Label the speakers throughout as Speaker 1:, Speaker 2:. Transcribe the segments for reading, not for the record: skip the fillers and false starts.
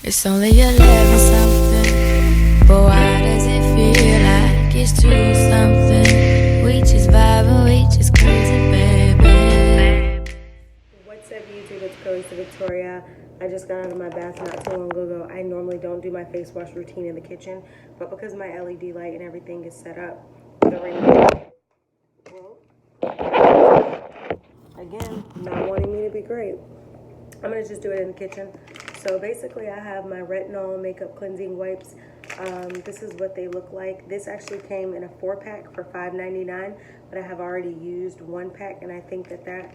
Speaker 1: It's only 11 something, but why does it feel like it's 2 something? We just vibing, we just crazy, baby.
Speaker 2: What's up, YouTube? It's Cralisa Victoria. I just got out of my bath not too long ago. I normally don't do my face wash routine in the kitchen, but because my LED light and everything is set up, the ring, again, not wanting me to be great, I'm gonna just do it in the kitchen. So basically, I have my retinol makeup cleansing wipes. This is what they look like. This actually came in a 4-pack for $5.99, but I have already used 1 pack, and I think that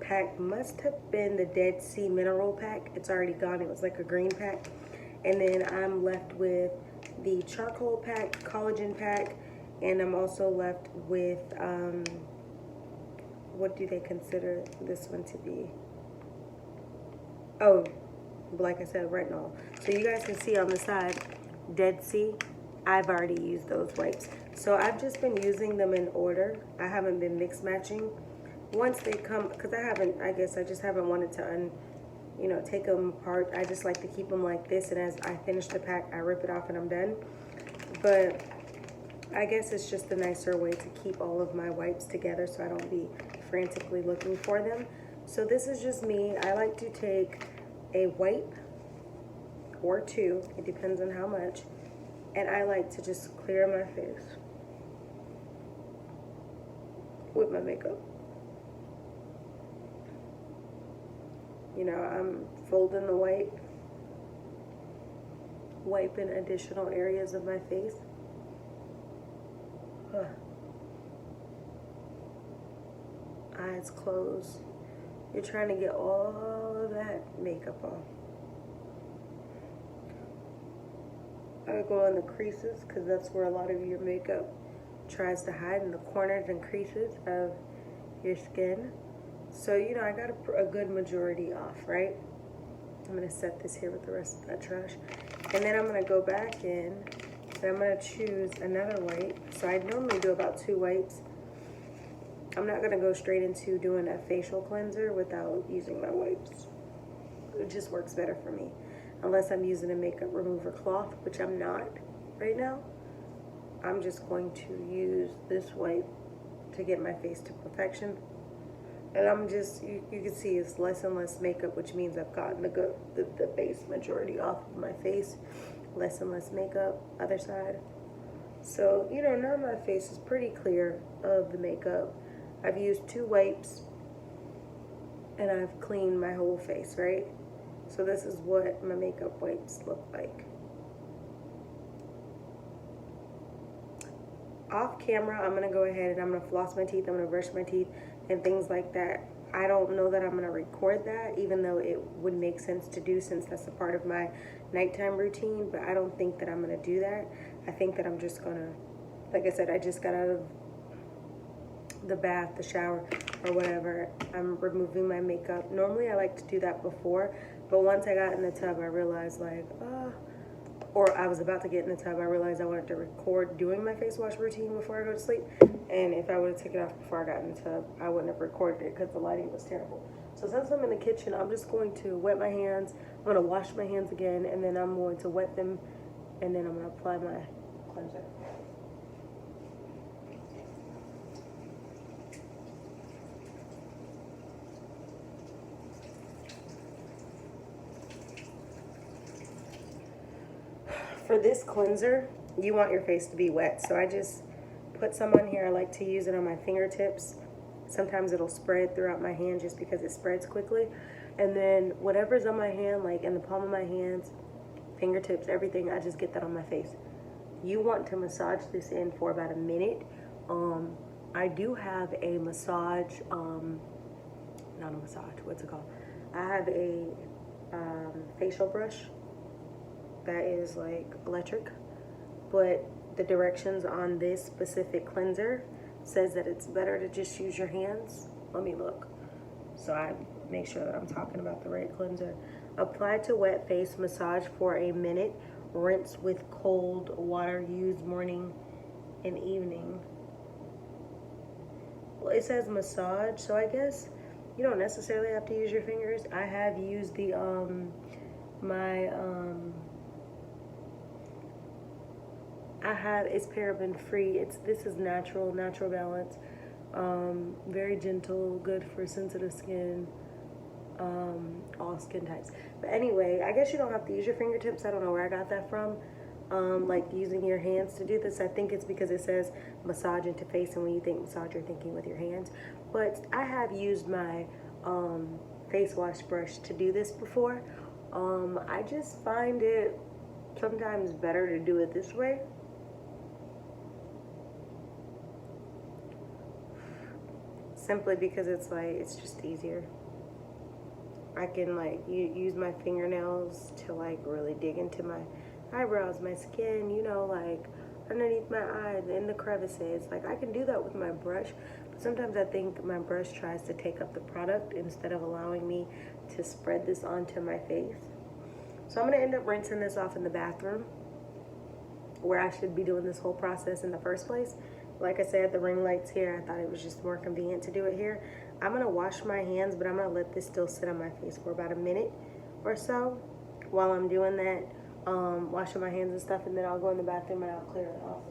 Speaker 2: pack must have been the Dead Sea Mineral pack. It's already gone. It was like a green pack. And then I'm left with the charcoal pack, collagen pack, and I'm also left with, what do they consider this one to be? Oh, like I said, retinol. So you guys can see on the side, Dead Sea. I've already used those wipes. So I've just been using them in order. I haven't been mix matching. Once they come, because I guess I just haven't wanted to take them apart. I just like to keep them like this, and as I finish the pack, I rip it off and I'm done. But I guess it's just a nicer way to keep all of my wipes together so I don't be frantically looking for them. So this is just me. I like to take a wipe or 2, it depends on how much, and I like to just clear my face with my makeup. You know, I'm folding the wipe, wiping additional areas of my face. Eyes closed. You're trying to get all of that makeup off. I go in the creases because that's where a lot of your makeup tries to hide, in the corners and creases of your skin. So, you know, I got a good majority off, right? I'm going to set this here with the rest of that trash. And then I'm going to go back in and I'm going to choose another wipe. So I normally do about 2 wipes. I'm not going to go straight into doing a facial cleanser without using my wipes. It just works better for me. Unless I'm using a makeup remover cloth, which I'm not right now. I'm just going to use this wipe to get my face to perfection. And I'm just, you can see it's less and less makeup, which means I've gotten the base majority off of my face. Less and less makeup, other side. So, you know, now my face is pretty clear of the makeup. I've used 2 wipes and I've cleaned my whole face, right? So this is what my makeup wipes look like. Off camera, I'm gonna go ahead and I'm gonna floss my teeth, I'm gonna brush my teeth and things like that. I don't know that I'm gonna record that, even though it would make sense to do since that's a part of my nighttime routine, but I don't think that I'm gonna do that. I think that I'm just gonna, like I said, I just got out of the bath, the shower, or whatever. I'm removing my makeup. Normally I like to do that before, but once I got in the tub, I realized or I was about to get in the tub, I realized I wanted to record doing my face wash routine before I go to sleep. And if I would have taken it off before I got in the tub, I wouldn't have recorded it because the lighting was terrible. So since I'm in the kitchen, I'm just going to wet my hands. I'm going to wash my hands again, and then I'm going to wet them, and then I'm going to apply my cleanser. For this cleanser, you want your face to be wet. So I just put some on here. I like to use it on my fingertips. Sometimes it'll spread throughout my hand just because it spreads quickly. And then whatever's on my hand, like in the palm of my hands, fingertips, everything, I just get that on my face. You want to massage this in for about a minute. I do have a massage, not a massage, what's it called? I have a facial brush that is like electric, but the directions on this specific cleanser says that it's better to just use your hands. Let me look so I make sure that I'm talking about the right cleanser. Apply to wet face, massage for a minute, rinse with cold water, use morning and evening. Well, it says massage, so I guess you don't necessarily have to use your fingers. I have used the My it's paraben free. This is natural balance. Very gentle, good for sensitive skin, all skin types. But anyway, I guess you don't have to use your fingertips. I don't know where I got that from. Like using your hands to do this. I think it's because it says massage into face, and when you think massage, you're thinking with your hands. But I have used my face wash brush to do this before. I just find it sometimes better to do it this way. Simply because it's just easier. I can like use my fingernails to like really dig into my eyebrows, my skin, you know, like underneath my eyes, in the crevices. Like I can do that with my brush, but sometimes I think my brush tries to take up the product instead of allowing me to spread this onto my face. So I'm gonna end up rinsing this off in the bathroom, where I should be doing this whole process in the first place. Like I said, the ring light's here. I thought it was just more convenient to do it here. I'm gonna wash my hands, but I'm gonna let this still sit on my face for about a minute or so while I'm doing that, washing my hands and stuff, and then I'll go in the bathroom and I'll clear it off.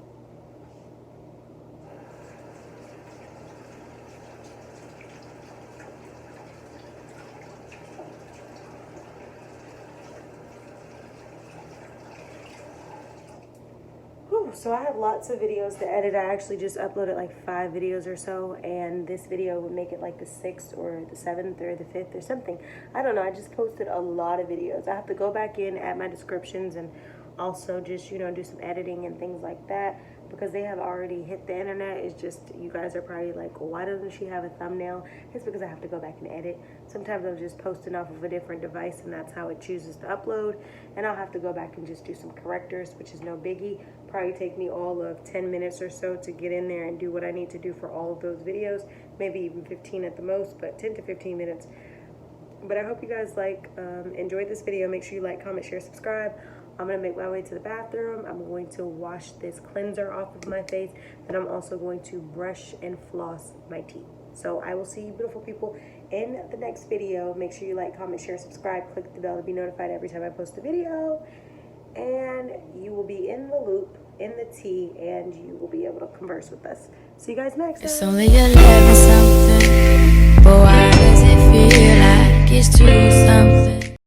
Speaker 2: So I have lots of videos to edit. I actually just uploaded like 5 videos or so, and this video would make it like the 6th or the 7th or the 5th or something. I don't know. I just posted a lot of videos. I have to go back in, add my descriptions, and also just, you know, do some editing and things like that, because they have already hit the internet. It's just, you guys are probably like, well, why doesn't she have a thumbnail? It's because I have to go back and edit. Sometimes I'm just posting off of a different device, and that's how it chooses to upload, and I'll have to go back and just do some correctors, which is no biggie. Probably take me all of 10 minutes or so to get in there and do what I need to do for all of those videos, maybe even 15 at the most, but 10 to 15 minutes. But I hope you guys enjoyed this video. Make sure you like, comment, share, subscribe. I'm gonna make my way to the bathroom. I'm going to wash this cleanser off of my face. Then I'm also going to brush and floss my teeth. So I will see you beautiful people in the next video. Make sure you like, comment, share, subscribe, click the bell to be notified every time I post a video. And you will be in the loop, in the tea, and you will be able to converse with us. See you guys next time.
Speaker 1: It's only 11 something, but why does it feel like it's 2 something?